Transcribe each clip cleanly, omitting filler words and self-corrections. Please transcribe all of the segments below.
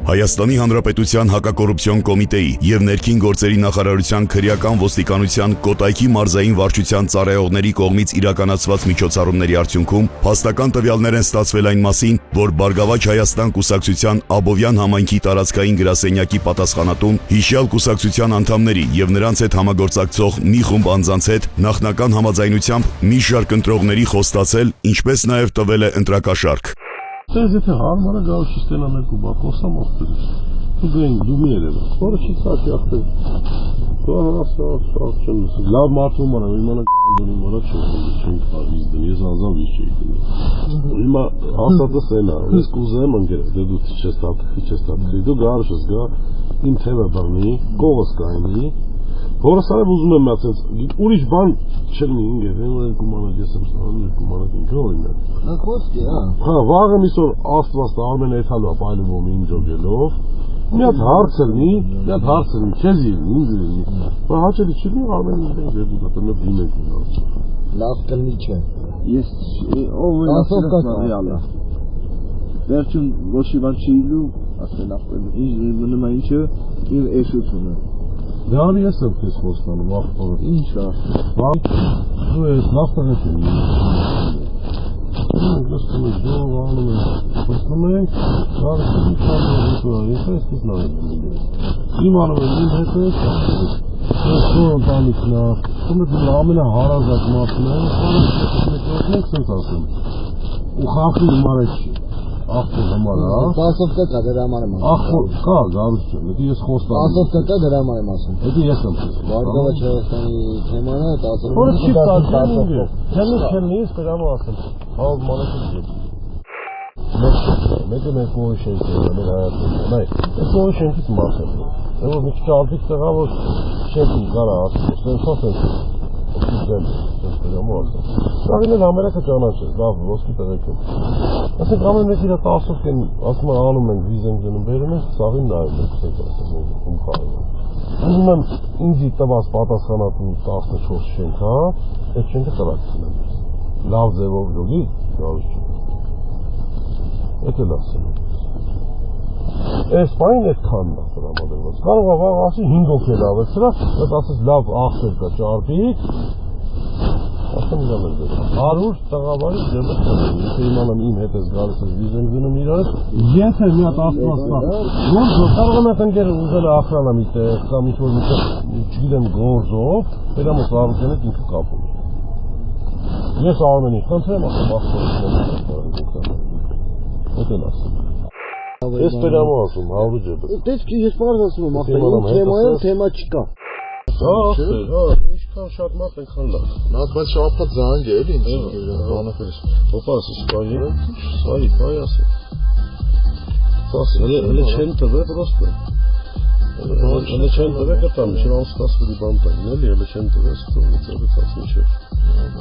Հայաստանի Հանրապետության հակակոռուպցիոն կոմիտեի և ներքին գործերի նախարարության քրեական ոստիկանության Կոտայքի մարզային վարչության ծառայողների կողմից իրականացված միջոցառումների արդյունքում փաստական տվյալներ են ստացվել այն մասին, որ Բարգավաճ Հայաստան կուսակցության Աբովյան համայնքի տարածքային գրասենյակի պատասխանատուն հիշյալ կուսակցության անդամների և նրանց հետ համագործակցող մի խումբ անձանց հետ նախնական համաձայնությամբ մի շարք ընտրողների խոստացել, ինչպես նաև տվել է ընտրակաշառք։ Ձեզ եթե հարմար է գալու շիստենա մեկու բա խոսամ օգտվես։ Դու գային դու մի երևա։ Որը չի ցած յախտե։ Դու հասած չեմ լսի։ Լավ մարդու մորա իմանա դոնի մորա չեմ քավիզ դի ես ազավ չի դի։ Հիմա ասածը սենա։ Ես կուզեմ ընկեր դե դու չես տա։ Դու գարշես գա իմ թևը բռնի, կողս կայնի։ Որս արև ուզում եմ ասած, ուրիշ բան չլինի ինգեր, են կումանակ ես եմ ստանում, կումանակ ինքն օրինակ։ Նա խոսքի, հա, վաղը միսօր Աստված Արմեն այթալու է պայլվում ինձ ջոգելով։ Մի հատ հարց լինի, քեզ ինձ լինի։ Բա հաճելի չի լինի Արմեն ինձ դեպի դա մենք դիմենք ունած։ Լավ կլինի չէ։ Ես ով է ասել վերջում ոչ մի բան չի լու, ասել ապել։ Ինչ մնում է ինչը իր էշությունը։ Դարի ես եմ քեզ խոստանում, ախպորը։ Ինչ է։ Դու ես նավթեղետ եմ։ Լսում ես, դու անում ես։ Խոստում ենք, դարի ինչ անում ես, ես նայում։ Իմ անում եմ, իմ հետ ես, ես դու ընտանիքն է, դու ամենահարազատ մարդն է, մենք սենց ասում։ Ու խախի իմարետ չի։ Ախպոր համար, հա։ Պասովկա կա դրա համար եմ ասում։ Ախպոր կա, գարուս չեմ, դա ես խոստանում։ Պասովկա կա դրա համար եմ ասում։ Դա ես եմ ասում։ Բարգավաճ Հայաստանի թեման է, 10 Որը չի տալու։ Չեմ ես դրա համար ասում։ Հա, մանեքից չէ։ Մեկ մոյ շենք է, մեր հայացքից։ Նայ, այս մոյ շենքից մաս է։ Եվ մի քիչ ալտից տղա որ շենքին կարա ասում, խոսենք։ Սաղին էլ ամերակը ճանաչես, լավ, ոսկի տղեկ եմ։ Ասենք ամեն մեկ իրա 10-ով են, ասում են անում ենք, վիզ ենք գնում, բերում ենք, սաղին նայում ենք, սենք ասում, ում խաղում ենք։ Ուզում եմ ինձի տված պատասխանատու 14 շենք, հա, այդ շենքը տրակցին եմ։ Լավ ձևով լուգի, գարուս չեմ։ Էդ էլ ասում եմ։ Այս պայն այդ քանն է տրամադրված։ Կարող է վաղ ասի 5 օքել ավել սրա, այդ ասես լավ աղսեր կա ճարպիկ, ասեմ իրան էլ դեպ։ 100 տղավարի ձևը կնեմ, եթե իմանամ իմ հետ ես գալիս ես վիզ եմ գնում իրարս, եթե մի հատ աստված կա, գործով, կարող եմ այդ ընկերը ուզել է ախրանա մի տեղ, կամ ինչ-որ մի տեղ, չգիտեմ գործով, վերամոս առուկեն հետ ինքը կապում։ Ես Արմենի խնդրեմ, ասեմ ախպորը ասում։ Ես դրամը ասում, հավրու ջեպը։ Դες ես պարզ ասում եմ, ախպեր, թեմայում թեմա չկա։ Հա, ինչքան շատ մարդ այնքան լավ։ Նա բայց շապատ զանգ է, էլի ինչ բանախես։ Ոպաս, սայի, ասել։ Պաս, հələ չեն տվել պրոստը։ Հələ չեն տվել կտամ, չէ անստասվելի բան տային, էլի, հələ չեն տվել, ստորից մինչև։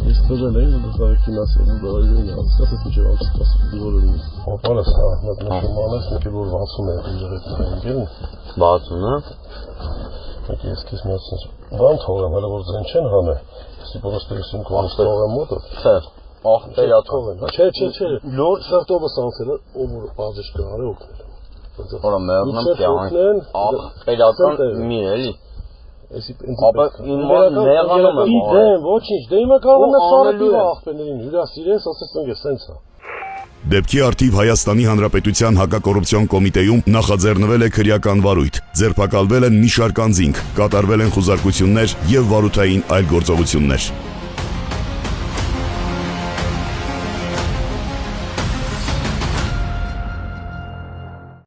Ես տվել էին, որ դարեկին ասել, դարեկին ասել, մինչև անստասվելի որը Ոպալս, մեկ նշմանես, մեկ որ 60 է իջրետն են, 60-ը։ Մեկ ես քեզ միացնես, բան թողեմ, հələ որ ձեն չեն հանե, եսի պրոստը ես իմ կողմից թողեմ մոտը։ Չէ, ախպերա թողեմ։ Չէ, լոր սրտովս անցել է, ով որ բաժիշկը արի օգնել։ Որը մեղնեմ կյանք, ախպերական մի էլի։ Ապա իմ մոտ մեղանում եմ արել։ Ոչինչ, դե իմը կարող եմ սարետիվ ախպերներին հյուրասիրես, ասես ընգես սենց է։ Դեպքի արդիվ Հայաստանի Հանրապետության հակակոռուպցիոն կոմիտեում նախաձեռնվել է քրեական վարույթ, ձերբակալվել են մի շարք անձինք, կատարվել են խուզարկություններ և վարութային այլ գործողություններ։